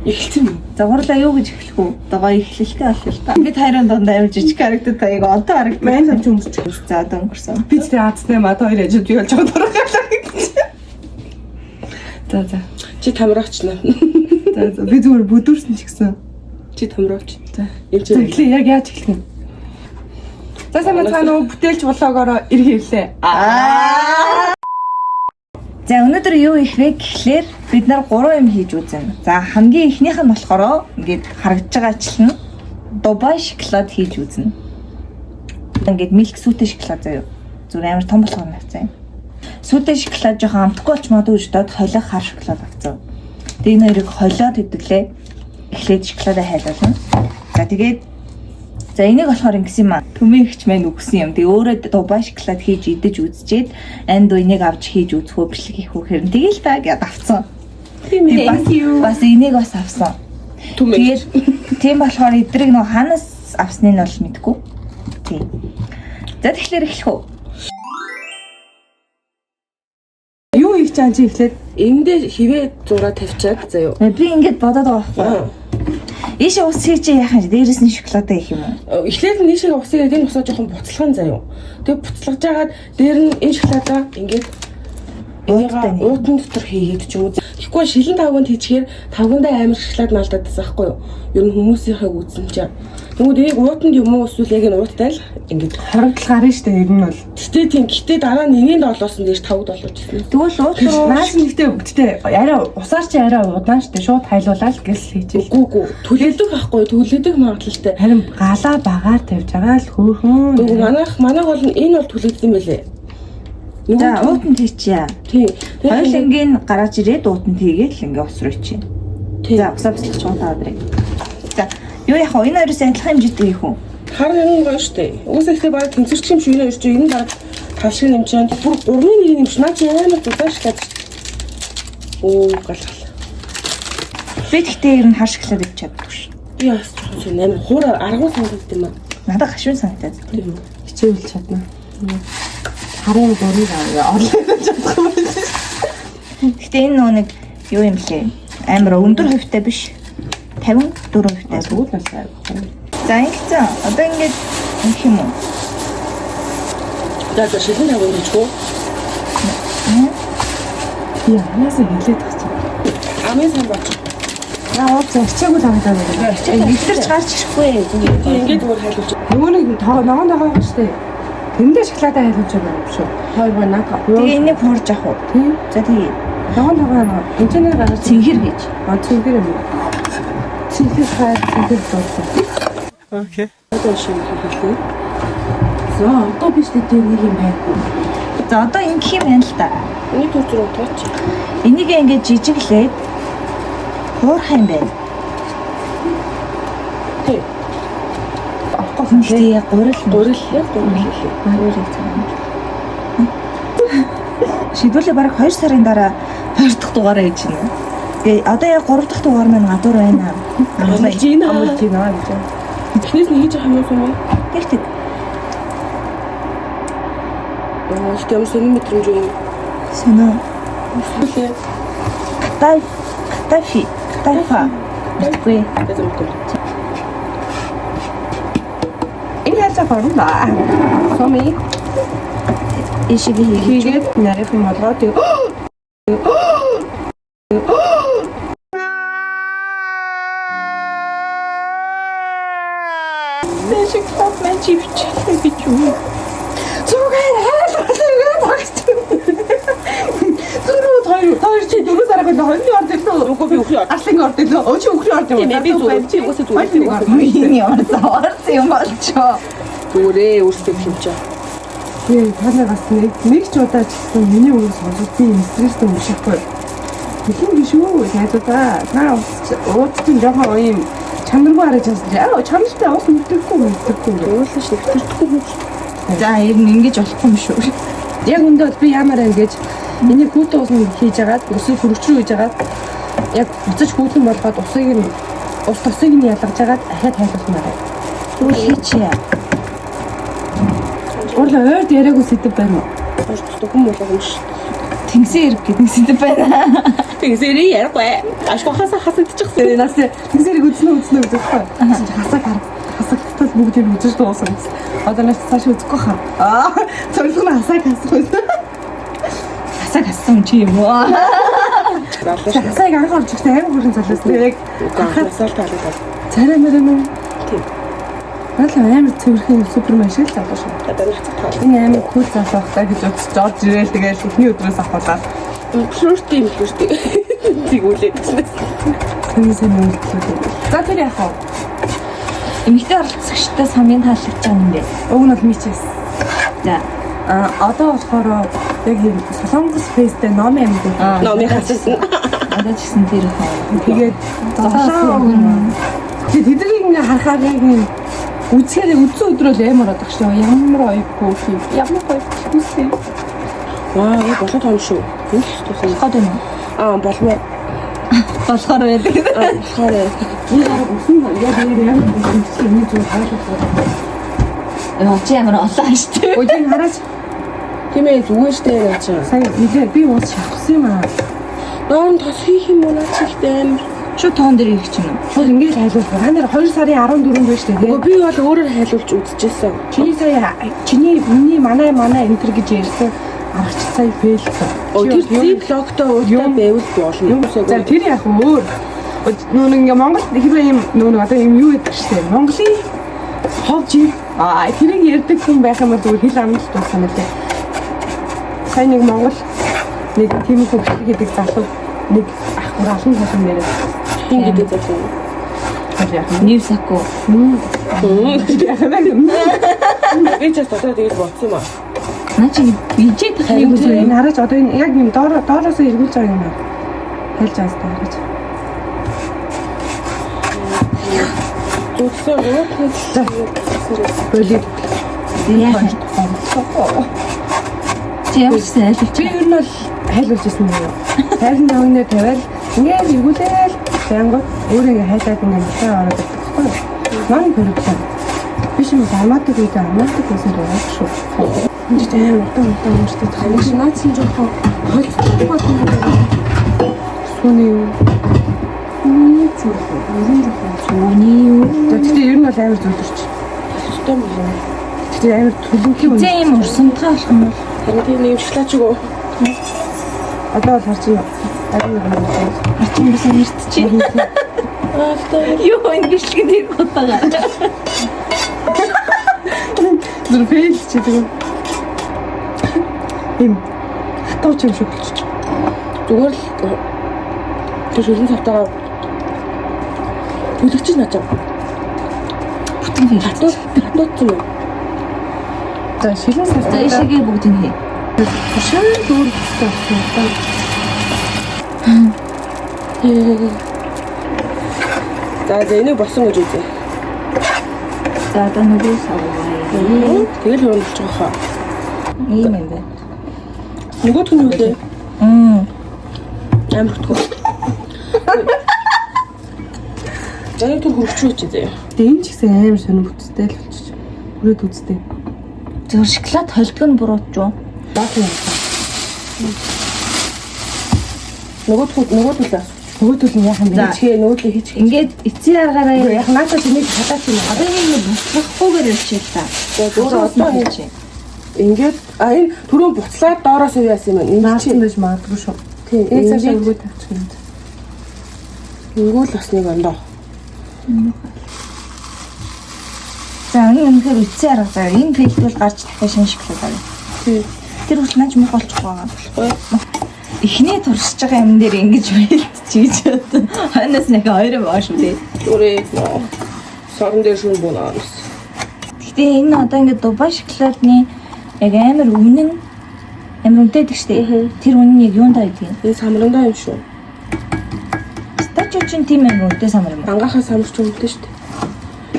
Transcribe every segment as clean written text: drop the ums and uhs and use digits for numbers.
Эхэлсэн үү? За гурлаа юу гэж эхлэх үү? Одоо эхлэлтэй болох л та. Бид хоёрын донд амар жижиг харагдаад та яг одоо харагдав. Мань самч өмсч. За одоо өнгөрсөн. Би тэр аацтай мад хоёр ажид юу болж байгаа дургахлаа гэж. За. Чи тамираач наа. За би зүгээр бүдүүрсэн ч гэсэн. Чи тамираач. За. Эхлээ яг яаж эхлэх юм? За сайн цаана бүтээлч влогоороо иргэлээ. За өнөөдөр юу их вэ гэхлээр бид нар 3 юм хийж үзнэ. За хамгийн эхнийх нь болохоор ингээд харагдж байгаачлан Дубай шоколад хийж үзнэ. Ингээд милк сүтэ шоколад заяа. Зүгээр амар том болгоно авцаа. Сүтэ шоколад жоохон амтгүй болч магадгүй дод холиох хар шоколад авцаа. Тэгээ энэ хоёрыг холиод хэвдэглээ. Эхлээд шоколадаа хайлуулна. За тэгээд за энийг болохоор ингэсэн юм аа. Төмийн ихч маань өгсөн юм. Тэгээ өөрөө Дубай шоколад хийж идэж үзчихэд анд энийг авч хийж үзэхөө бичлэг хийх үү хэрэг. Тэгээл та гэд авцсан. Тийм ээ. Бас энийг бас авсан. Тэгээд тийм болохоор эдрийг нөө ханаас авсныг нь бол мэдгүй. Тийм. За тэгэхээр эхлэх үү? Юу их чанч эхлээд эндээ хивээ зураа тавьчаад заяа. Би ингэж бодоод байгаа байхгүй. Ийшээ ус хийж яхаа дээрээс нь шоколадаа их юм уу? Эхлээд нийшээ усыг энэ усаа жоохон буцалган заяа. Тэгээ буцалгаж жагаад дээр нь энэ шоколадаа ингээд уутан дотор хийгээд ч юм уу. Тэгэхгүй шилэн тавганд хийчихээр тавгандаа амар шоколад наалдаад байсан байхгүй юу? Ер нь хүмүүсийнхээ үзсэн чинь. Тэгмүүд энийг уутанд юм уу эсвэл яг энэ ууттай л ингээд харагдал гарна штэ ер нь бол. Гэтэ тийм гэтээ дараа нь энийг долоосон дээр тавд болчихсон. Тэгвэл уут нааш нэгтээ арай усаар чи арай удаан штэ шууд хайлуулаад гэл хийчихэл. Үгүй төлөдөг байхгүй төлөдөг магадлалтай. Харин галаа багаар тавьж байгаа л хөөхөн. Үгүй манайх бол энэ бол төлөдөг юм байлээ. За уутанд хийчихье. Тий. Хоёулангийн гараж ирээд уутанд хийгээд л ингээ ус руу ичээ. За усаа бэлч чуунтаа өдрэй. За юу яах вэ? Энэ хоёроос адилхан хэмжээтэй хийх үү? Харин энэ гоё штэ. Уусаа ихтэй баг тэнцвэрч юм шиг ирж энэ баг тал шиг нэмчээ. Бүр 3-1 нэмч наа чи амар зузааш гэж. Оо галгал. Би тэгтээ ер нь хар шоколад идэж чаддаг ш. Би бас жоохон амар хуура аргуу санагдав юм аа. Надад хашуун санагдаад. Тийм үү. Хичээвэл чадна. Харын гурыг орлоо чадахгүй байна. Гэтэ энэ нөө нэг юу юм лээ? Амар өндөр хувьтай биш. 54%-тай Сүүл болсаа. За ингэсэн. Одоо ингээд ингэх юм уу? За шилэн тавганд хийчихв. Яанаас хэлээд тагч. Амын сан болчих. Ууц арчаагүй л аваад байгаа. Илэрч гарч ирэхгүй. Ингээд зүгээр хайлуулж. Нөгөө нэг ногоон байгаа штэ. Тэндээ шоколадаа хайлуулж байгаа юм шүү. Хоёр наата. Тэгээ энийг хуурж авах уу? Тийм. За тэгээ. Ногоон энэний гараад Цэнхэр гэж. цэнхэр юм. Цэнхэр болсон. Окей. Одоо шиг хэлээ. За одоо биш гэдэг нэг юм байхгүй. За одоо ингэх юм байна л да. Эний төр зураг тооч. Энийг ингээд жижиглээд хуурах юм байна. Тий. Гэхдээ гурил Гурил. шийдвэрлээ бараг 2 сарын дараа 2 дахь дугаараа хийж байна. Тэгээ одоо яг 3 дахь дугаар маань гадуур байна. Амлж гинэ. Амлж гинэ гэж. Эхнээс нь хийж байгаа юм уу? Тэгтэг. Тэгтээ юм сонир мэдрэмж юм. Соно. Үлээ. Тайфа. Үгүй. Энэ яцаа хорно. Соми Ишиг хийгээд нарийнх нь болгоо тэг. Ишиг тав мен чивчээ гэж юу? Зүгээр хайлуулгаа багч. Зүгээр чи 4 сараа хоньны орд илүү Үгүй би өхрөө. аслын орд илүү өчи өхрөө орд юм. Тийм ээ би зүгээр чи уусаа зүгээр. Миний орц юм болчоо. Зүгээрээ өөрсдөө хэмжээ. Тийм танаа бас нэг ч удаа ч гэсэн миний үгс сонсож би стресстэн ушихгүй. Тэхэн биш үү хайдаа. Та ууцсан жоохон юм чанаргүй хараж байгаа. Чанартай ус мэдрэхгүй. Уулаа шиг төртөхгүй. За ер нь ингэж болохгүй юм шүү. Яг өндөө би ямаараа ингэж миний хүүтэн усыг хийж агаад өсөв хөргөч рүү хийж агаад яг буцаж хүүтэн болгоод ус тосыг нь ялгаж агаад ахаад хайлуулмаар. Тэгвэл хийчихье. Урал ойрд яриаггүй сэдв байна уу? Хойш төгөн болгоно шүү. Тэнгисийн хэрэг гэдэг сэдв байна. Тэгсэрий ярихгүй. Ашгүй хасагдчихсан. Нас тэгсэрийг үзнэ гэж байна. Хасагдтал бүгд юм үзэж дууссан гэсэн. Одоо нас цааш үзэхгүй хаа. Цоглог нь хасаг хасах. Хасаг хассан чи юм уу? Хасаг анх орж ирсэн амар бүрэн залуусан. Яг хасаал таалагдав. царай мөрөн үү? Тийм. Наадах амар цэвэрхэн супермен шиг л залуу шүү. Одоо нацад таа. Энэ амар кул залуу хтай гэж үзэж орж ирээл тэгэл эхний өдрөөс авахлаа. Флүрти юм флүрти. Тэгүүлээ гэсэн. Тэмсэн үйлчлээ. За тэр яах вэ? Эмэгтэй оролцогчтой самын таалагдж байгаа юм бэ? Уг нь бол мичээс. За. Одоо болохоор яг юм Солонгос фесттэй ном юм гэдэг. Номын хассан. Одоо ч гэсэн тэр хоо. Тэгээд золоо. Тэднийг ингээ харахаар яг юм үзэхээр үзэн өдрөө л амар одох шүү. Ямар ойхгүй юм. Ямар гоё үстэй. Ваа, яг болоод байгаа шүү. Юу ч тусах. Хаад юм уу? Болмоо. Болохоор байдаг. Болохоор Энэ хараа үсэн яг ямар юм зүйл хаалт. Чи ямар олон штэ. Өө тийм хараач. тийм ээ зүгээр штэ яа чи. Сайн нэлээ би уус шахсан юм аа. Доор нь тос хийх юм уу наа чихтэй амир. Шууд тоон дээр ирэх чинь. Шууд ингээд хайлуулсан. Та нар 2 сарын 14-нд байж тээ. Өө би бол өөрөөр хайлуулж үзчихсэн. Чиний сая миний манай энтер гэж ярьсан аргач сая фейлсэн. Тэр тийм блогтой уутай байвал болно. За тэр яг өөр. Нүүн ингээ Монгол хэрвээ юм нүүн одоо юм юу гэдэг штэ. Монголын ховж тэрийг ярьдаг хүн байх юм бол зүгээр хэл амжилт болсон юм лээ. Сайн нэг Монгол нэг тийм хөвчлэг гэдэг залуу нэг ах ураалын хэлсэн нэрээ. Тийм гэдэг зүйл. Нивсако. Би ч одоо тэгээд бодсон юм аа. Наа чи бижэд Харин энэ хараач одоо энэ яг юм доороос эргүүлж байгаа юм аа. Хэлж байгаа сте хараач. Үгүй Болиг. яах вэ? Чи ямар ч айлч. Би ер нь бол хайлуулж ирсэн юм. Хайрын давнаа тавиал ингээд эргүүлээл байнгут өөрөө хайлаад ингээд бишээ ороод байхгүй. Ман production. Биш юм амаадаг үед амаадаг гэсэн дураад шүү. Энд тийм удаан уншдаг. Харин наацсан жоохон холцдог байна. Сүний юу? Тэгтээ ер нь бол амар зүудэрч. Систем юм. Тэгтээ амар төлөвлөсөн юм. Зэн юм урсамтгай болох юм бол. Харин тийм нэмшлаач үгүй. Одоо бол харж юм. Харин юм. Арчин бас нэртчих. Юу энэ гिचлэг дээр бодгаа. Зүр фейл чи тийм. Им хатууч юм шиг болчих. Зүгээр л тэр шилэн цавтагаа төлөгч наачаа. Бүтэн фейл. Хатууцсан юм. За шилэн За сартаа ишигээ бүгдийг хий. шин дүүр гэсэн. За энийг болсон гэж үзье. За одоо нөгөө савгаа. Тэгэл юу болж байгаа хаа. Ийм юм байна. Нөгөөх нь юу лээ? Амар хөтгөө. Яг тэр хөргөчөө чи заяа. Тэгээ энэ ч гэсэн амар сонир бүтцтэй л болчих. Бүрээд үзтэй. Зөв шоколад холдгоо нь буруутж юу? Баах юм. Нөгөөд нь лаас. Нөгөөдөл нь яахан бэ? Хичгээ нөөдлийг хич. Ингээд эцсийн аргаараа Яг наача чиний хатаач юм. одоо ингэ буцлахгүйгээр явчих та. Зөөр одоо чи. ингээд энэ түрүү буцлаад доороос юу яасан юм бэ? Наасан байж магадгүй шүү. Тийм. Энэ цаашаа өргөө тавьчих юм. Нөгөө л бас нэг ондоо. За энэ үнэхээр эцсийн арга заа. Энэ фейлдүүл гарч дахиад шинэ шоколад авъя. Тийм. Тэр үл наач мөх болчих байгаа. Эхний туршиж байгаа юм дээр ингэж байлтчих гэж бод. Ханаас нэг хоёр баа шүү дээ. Үрээ сорон дээр шүүн бунаа. Гэтэ энэ одоо ингэ Дубай шоколадны яг амар үнэн амар үнэтэй гэдэг штеп. Тэр үнэн яг юунд байдгийг. Энэ самрандаа юм шүү. Стачуу чинь тийм амар үнэтэй самар юм. Ангахаа самарч өмдөө шүү дээ.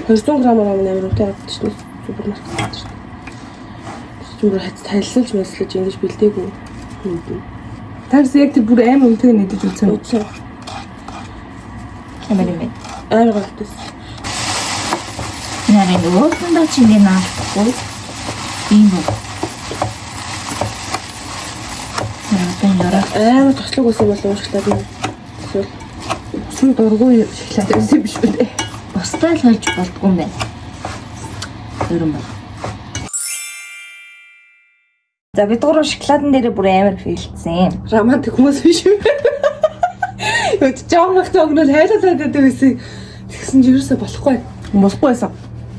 200 г амар үнэтэй авдаг шүү дээ. Супермаркет авдаг шүү дээ. Зүгээр тайлсалж мэслэж ингэж бэлдээгүй. Тагс яг тэр бүр амар үнэтэй нэгдэж үзсэн. Үгүй. Ямар юм бэ? Амар галтас. Нарийн өөдөндөө чи ингэ наахгүй. Тийм үү. Нарийн ярах Амар тослог байсан бол шоколад маань. Эсвэл Сүн дургүй шоколад байсан биш үү дээ. Бусдаа л хольж болдгүй юм байна. Өрөн баг. За бид гурав шоколадн дээр бүр амар фейлдсэн. Романтик хүмүүс биш үү? Өд жоомогт өгнөл хайлуулаад байдаг байсан. Тэгсэн ч ерөөсө болохгүй. Болохгүй байсан.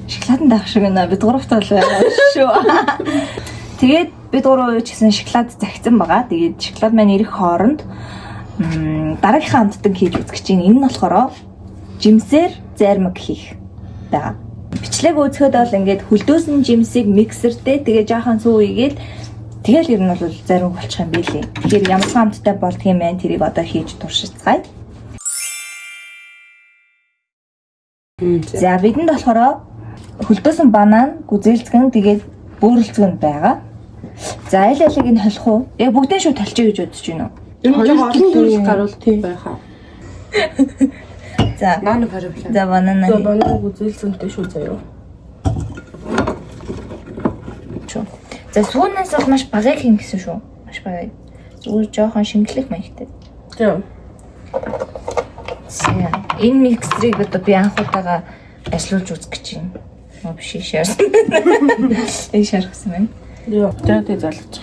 Шоколадн даах шиг нэ бид гуравтай л байгаа шүү. Тэгээд бид гурав ч гэсэн шоколад загцсан байгаа. Тэгээд шоколад маань ирэх хооронд дараагийнхаа амттан хийж үзэх чинь энэ нь болохоор жимсээр зармаг хийх байгаа. Бичлэг үзэхэд бол ингээд хөлдөөсөн жимсийг миксертэй тэгээ жаахан сүү ийгээл тэгэл ер нь бол зарим болчих юм билий. Тэгэхээр ямар хамттай болдго юм бэ? Тэрийг одоо хийж туршицгаая. За бидэнд болохоор хөлдөөсөн банан, гүзээлцгэн тэгээд бөөрөлцгэн байгаа. За аль алиг нь холих уу? Яг бүгдээ шүү толчих гэж бодож байна уу? хоёр олон гаруул тийм байхаа. За Нано парабла. за банана. За банан үзүүлсэнтэй шүү заяа. За сүүнээс бол маш багыг хийн гэсэн шүү. Маш багыг. Зүгээр жоохон шингэлэх маягтай. Тийм. За энэ микстрийг одоо би анх удаага ажиллуулж үзэх гэж байна. Мөн биш шаарсан. Энэ шаарсан байна. Йоо, тэгээд залгаж.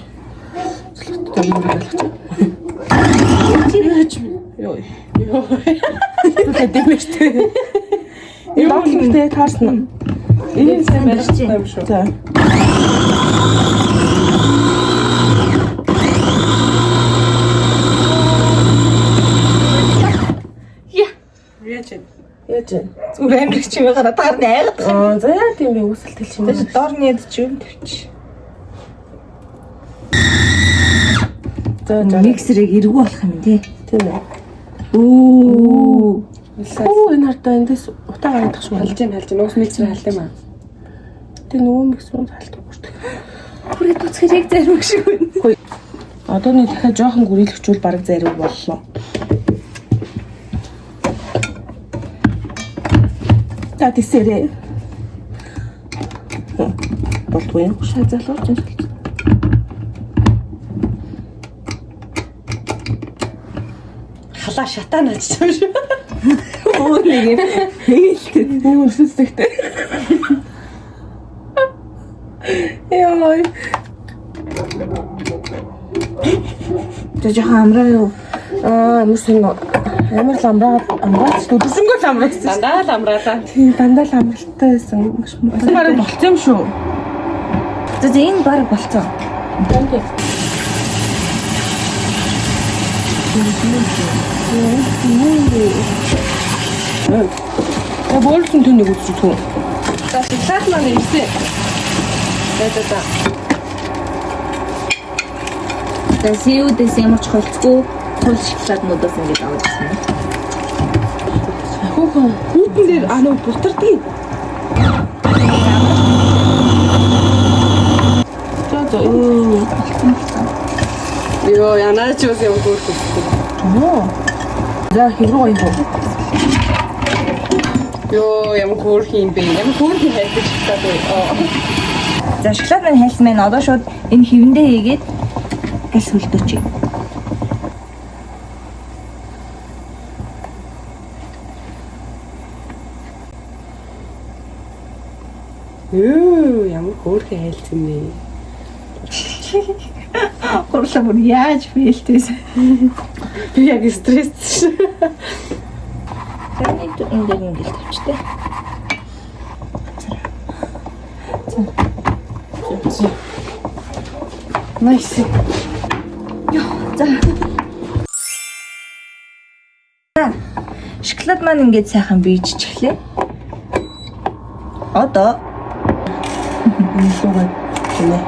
Залгаж юм залгаж. Йоо. Йоо. Тэгээд дэмэртэй. Юу юм таарсан. Энэ сайн байх юм шүү. За. Яаж Зүгээр амирч чимээ гараад гарна айгаад. за яа тийм би үсэлт хэлчих юм. Тэгээд доорны ядч юм тавьчих. За Миксерийг эргүү болох юм тий. тийм ээ. Оо. Энэ хартаа эндээс утаа гаргах шүү. Халж яа уус миксер халд юм аа. Тэгээ нөгөө миксер халдаг бүртэг. Бүрээ түцхэрийг зарим шиг байна. Одоо нэг дахиад жоохон гүрэлгчүүл бараг зарим боллоо. Та тийсэрээ. Болтгүй юм. Шаа залууч юм. Халаа шатаа наачсан шүү. Оо нэг юм. Хэлтэй. Нэг үлсэлтэй. Яа. Тэ жоохон амраа юу? Мөсөн амар л амраач төдсөнгөө л амраасан. Дандаа л амраалаа. Тийм дандаа л амралтай байсан. Бараг болцсон юм шүү. За энэ баг болцсон. Тэнтэй. Боолсон төнийг үзчих үү? За шоколад маань ирсэн. За. За сүүдэс ямар ч холцгүй хол шоколаднуудаас ингэж аваад ирсэн. Хүүхэн хүүтэн дээр нөө бутардгийг. За. Йоо, янаач юу юм гөрөх. Оо. За хэрэг гоё юм. Йоо, ямар гөрөх юм бэ? Ямар гөрөх хайдаг шоколад вэ? За шоколад маань хайлсан байна. Одоо шууд энэ хэвэндээ хийгээд газ хөлдөөч. Юу, ямар хөөрхөн хайлтсан бэ? Гурлаа бүр яаж фейлтэйсэн. Би яг стресстэй. Энэ дээр ингэж тавьчтэй. Nice. За. Шоколад маань ингэж сайхан бийжж эхлэв. Одоо Энэ лугаа гинэ.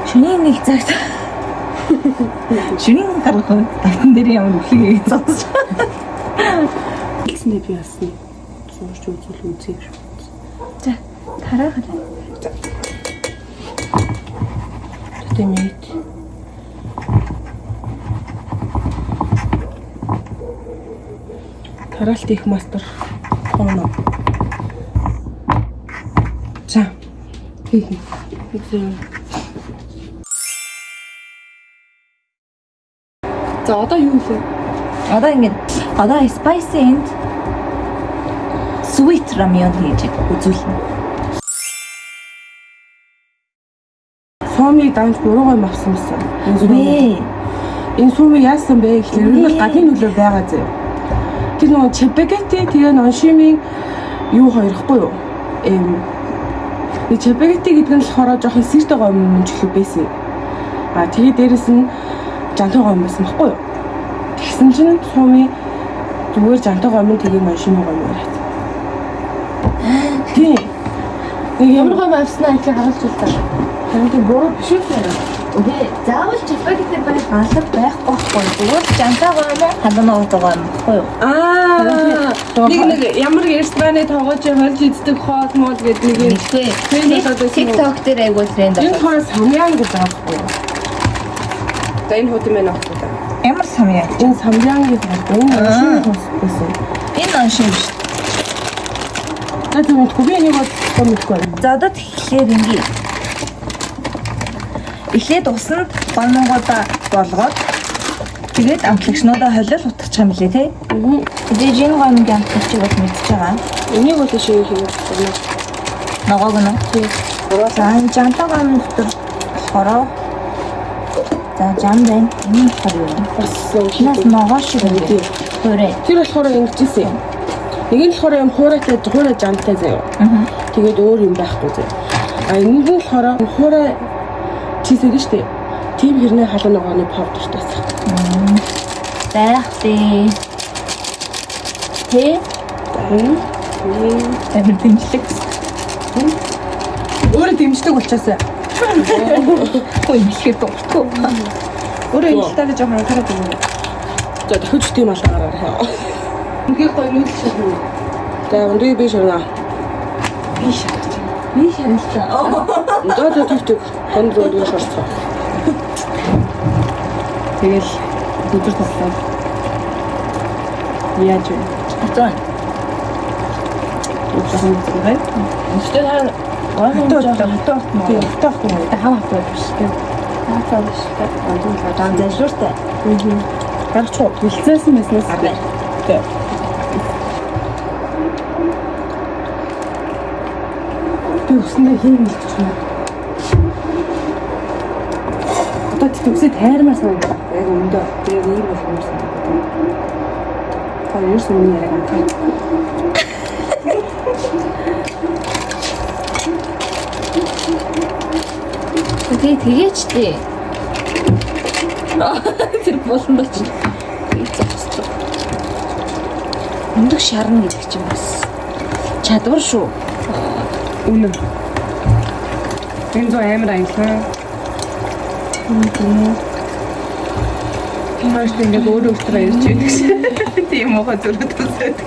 шөнийн нэг цагт шөнийн гаргах тавтан дээр ямар өглөгийг зодож. Хэлснээр би ясна. Зурж үзүүл үзье шүү. За, тараагаад. Тэмээд. Тараалт их мастер тооно. За. За одоо юу вэ? Одоо ингээд одоо spicy and sweet ramyeon хийж үзүүлнэ. Сомыг давж буруугаар авсан юмсан. Үгүй. Энэ сумыг яасан бэ гэхээр энэ бол гадны нөлөө байгаа зөө. Тэр нөгөө чипагетти тэгээ ноншимын юу хоёрхгүй юу? Чипагетти гэдэг нь болохоор жоохон сэртэй гомн мөнчлөг байсан. Тэгээ дээрэс нь жантай гомн байсан байхгүй юу? Тэгсэн чинь сумыг зүгээр жантай гомн тэгээ ноншимын гомн яриад. Тийм. Ямар гомн авснаа их харуулж байна. Харин буруу биш үү? Үгүй. Заавал чипагетти байх алга байхгүй байхгүй. Зүгээр жантай гомн халуун уудаг гомн байхгүй юу? Нэг ямар рестораны тоогооч хольж иддэг хоол мод гэдэг нэг юм. TikTok дээр айгуул тренд энэ хоёр самян гэж байгаа байхгүй юу? За энэ хот мэн авах та. Ямар самян? Энэ самян гэдэг энэ ноншимын байсан. Энэ ноншим биш. Тэгээд мэдгүй би энийг бол мэдгүй. За одоо тэгэхээр ингээ. Эхлээд усанд гомонгуудаа болгоод тэгээд амтлагчнуудаа холиол утгачих юм лээ тий. Тэгээд энэ гомонгийн амтлагчийг бол мэдчихэж байгаа. Энийг бол шиг хийх юм. Ногоог нь тий. За энэ жантай гомон дотор болохоор за жам байна. Энэ болохоор юу вэ? Бас Нас ногоо шиг үү? Хүрээ. тэр болохоор ингэжсэн юм. Нэг нь болохоор юм хуурайтай хуурай жантай заяа. Тэгээд өөр юм байхгүй заяа. Энд нь болохоор хуурай чизээ штэ. Тим хэрнээ халуун ногооны повдертэй байсан. Байх тий. Тэ? Амир дэмжлэг. Өөрөө дэмждэг болчаасаа. Ой, ихэд дуртгүй. Өөрөө илтаа гэж жоохон хараад байна. За дахиж тийм алга гараа. Үнхээр гоё нүүдэл шиг үү? За өндөр би шарна. Би шарилтаа. Одоо төвтөг хонд руу шарцгаа. Тэгэл өдөр тоглоо. Яаж вэ? Одоо Уусаа зүгээр. өстөд хаа гомонтой Тийм, таах юм. хаваа биш тий. Хаваа биш тий. Дан зэжүүртэй. Гарчуу хилцээсэн мэснээс. Тийм. Би өснөө хийх гэж байна. Одоо төгсөө тайрмаар санагдав. Яг өндөө. Яг ийм болох юм санагдав. Хоёр ерөөс өмнө яг анхаа. Тэгээч тий. Тэр болон болч. Өндөг шарна гэдэг чинь бас чадвар шүү. Үнэн. Энэ зөө амар аяглаа. Маш ингэ өөр өөртөө ярьж байдаг шээ. Тийм мохо зүрх төсөөд.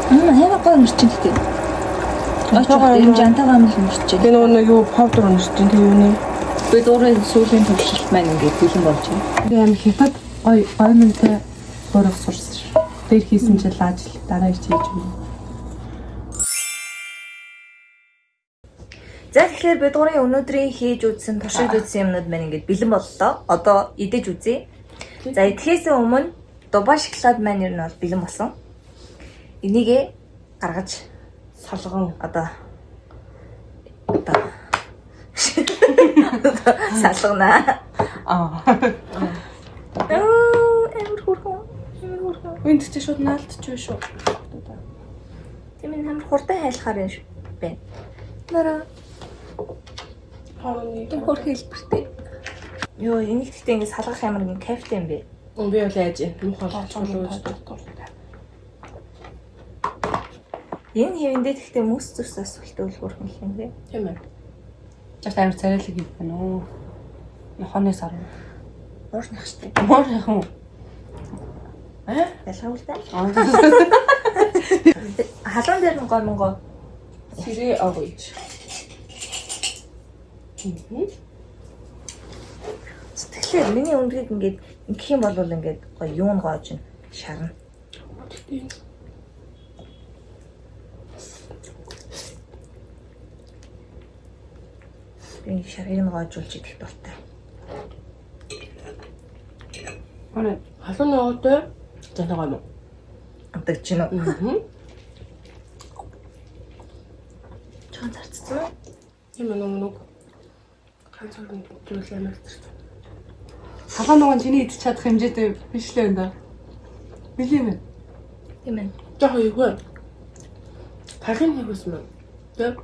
Хэмээн гоё мөрчин тий. Очоо юм жантайгаа мэл мөрчин. Би нөгөө юу повдер уншиж тийм юуны. Би дуурай сүүлийн төвшилт маань ингээд бэлэн болж байна. Би амар хятад гоё мөнтэй өөрөг сурсан шүү. Тэр хийсэн жил ажил дараа их хийж байна. За тэгэхээр бид гурийн өнөөдрийн хийж үзсэн, туршиж үзсэн юмнууд маань ингээд бэлэн боллоо. Одоо идэж үзье. За идэхээс өмнө дубаа шоколад маань ер нь бол бэлэн болсон. Энийгээ гаргаж Салган. одоо салгана. Амар хурхан. Энд ч шууд наалтч шүү. Тийм энэ амар хурдан хайлахаар юм байна. Нара Хооны. хурх хэлбэртэй. Йоо, энийг гэхдээ ингэ салгах ямар нэг кайфтай юм бэ? Би бол яаж юм хол. Энэ хэвэндээ гэхдээ мөс зүс асуултууд хурхан юм бэ? Тийм ээ. Жагт амар царайлаг юм байна уу? Нохоны сар. Уурных штеп. Уурных юм уу? Ялгавал та. Халуун дээр нь гомонго. Сэрээ авъяж. Тэгэхээр миний өндрийг ингээд ингэх юм бол ингээд гоё юун гоож нь шарна. Би шаргийг нь гоожуулж идэх дуртай. Манай Халуун ногоотой зэнэгаа юм. Амтагч чинь үү? Аа. Чон зарцсан уу? Юм нэг ганцхан зүйл амар зэрэг. халуун нуган чиний идчих чадах хэмжээтэй биш л энэ. Билээ мэн. Тийм ээ. Яг юу вэ? Халуун нэг ус мөн. Тэг.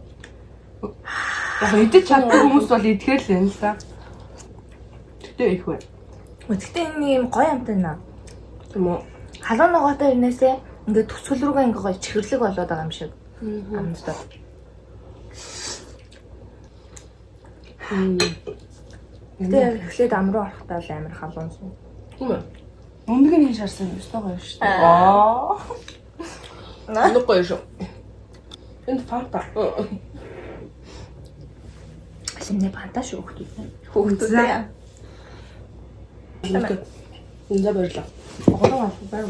Яг идэж чаддаг хүмүүс бол идэхээр л юм л да. Тэгтээ их бай. Гэхдээ энэ нэг юм гоё амтай наа. Тийм үү? Халуун ногоотой ирнээсээ ингээд төсгөл рүүгээ ингээ гоё чихэрлэг болоод байгаа юм шиг. Амттай. Тэгээ эхлээд ам руу орохтаа л амар халуун суу. Тийм үү? Өндөг нь шарсан юм шүү дээ шүү дээ. Нэг гоё шүү. Энэ фанта. Асимны панта шүү хөөхдөө. Хөөхдөө. Энд баярлаа. Гурван албан байр.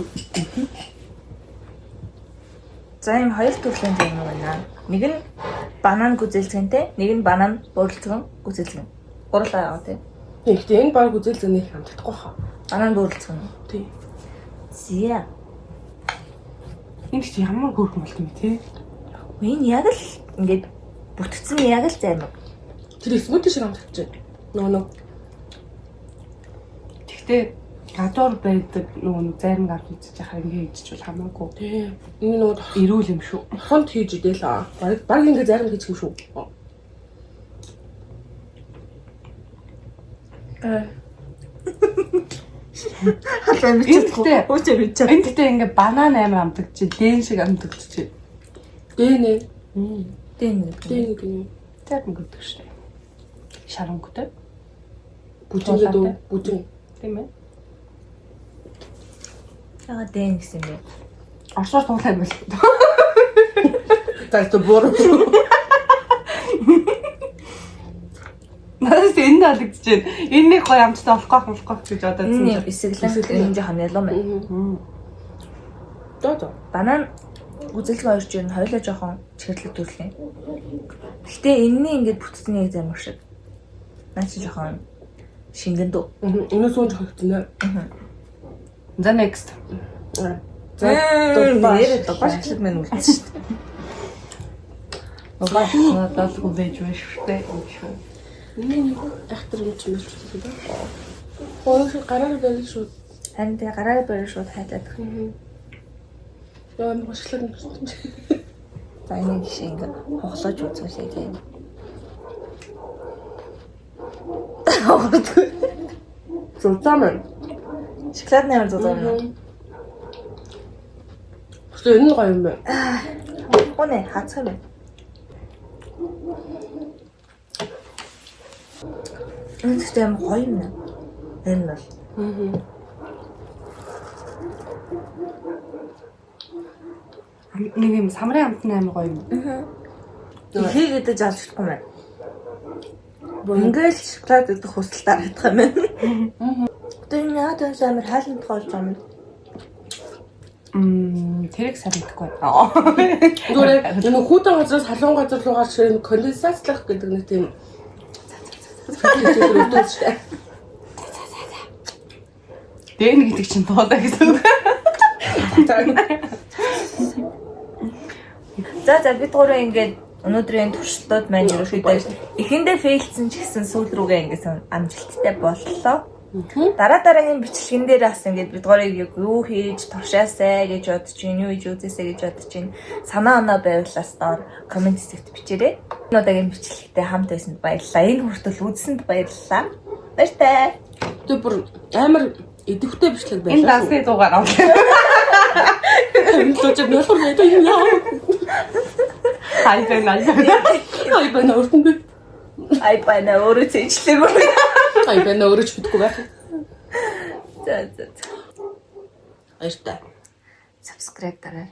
За юм хоёр төрлийн зам байна. Нэг нь банан гүзэлцгэнтэй, нэг нь банан бөөрөлцгөн гүзэлцгэн. Гурлаа яваа тий. Тэгэхдээ энэ баг үзэлцэний хамтдахгүй хаа. Банан бөөрөлцгөн. Тий. Зя. Энэ ч ямар хөөрхөн болт юм те. Энэ яг л ингээд бүтцэн яг л займаг. Тэр смути шиг хамтдаж байна. Нөө. Тэгтээ гадуур байдаг нөгөө зарим гарт үзэж яхаа ингэ идэж бол хамаагүй. Тий. Энэ нөгөө Ирүүл юм шүү. хонт хийж идэл аа. Баг ингэ зарим хийчих юм шүү. Хатаа Гэхдээ- Өчөө үчээ. Энэ гэхдээ ингэ банан амир амтагч, дээн шиг амтагч. Дэнэ. Дэн нэг. Дэнэ гэнэ. Тэр мөнгөдөг штэ. Шарангатай. Бүжингээ дөө. Бүжин. Тийм ээ. Яга дэн гэсэн юм бэ? Орсоор туулаа юм байна. Тагт бор. Надад энэ таалагдж байна. Энэ нэг гоё амттай болохгүй гэж бодоодсэн. Энэ эсэглэн энэ жоохон ялуу мэн. Доо. Банан үзэлэг хоёр ч юм хоёлоо жоохон чихэрлэг төрлийн. Гэхдээ энэний ингээд бүтцний зам шиг. Наа чи жоохон шингэн дөө. Өнөө сууж хөгтөнө. За next. За нэр догшиг мэн үлдсэн шүү дээ. Надад хүлээж байна шүү дээ. энэ ахтар юм чи мэдчихсэн тийм үү? Хоёр гараар байл шүү. Харин тэгээ гараараа барь шууд хайлаад. Яа мөчлөг юм шүү. За энэ жишээ ингээд хоглож үзүүлээ тийм. Зурцаамаа. Шоколад нээр зузаана. Гэхдээ энэ гоё юм байна. Гонэ хацхан байна. Энэ систем гоё юм. Энэ бол. Нэг юм самрын амтны амир гоё юм. Ихийг гэдэг залж чадахгүй мэн. Ингээл шоколад идэх хүсэл дарагдах юм байна. Тэр яа тэр амар хайлт тоолж байгаа юм. Тэрэг санагдахгүй. Зүгээр энэ хүүтэн газраас халуун газар руу гарч ирэх конденсацлах гэдэг нэг тийм Дэн гэдэг чинь тоодаа гэсэн үг. За бид гурав ингээд өнөөдрийн туршилтууд маань ерөөхдөө эхэндээ фейлсэн ч гэсэн сүүл рүүгээ ингээд амжилттай боллоо. Дараагийн бичлэгэн дээр бас ингээд бид гурыг юу хийж туршаасай гэж бодож байна, юу хийж үзээсэй гэж бодож байна. Санаа оноо байвлаас доор комент хэсэгт бичээрэй. Энэ удаагийн бичлэгтээ хамт байсанд баярлалаа. Энэ хүртэл үзсэнд баярлалаа. Баяртай. Тэр бүр амар идэвхтэй бичлэг Энэ байлаа. ласны дугаар авах. Энэ лочод нөлөр нэдэ юм яа. Хай байна. Ай байна өртөн би. Ай байна өөрөө цэжлээгөө. Ай байна өөрөж битгүй байх. За. Баяртай. Subscribe дараарай.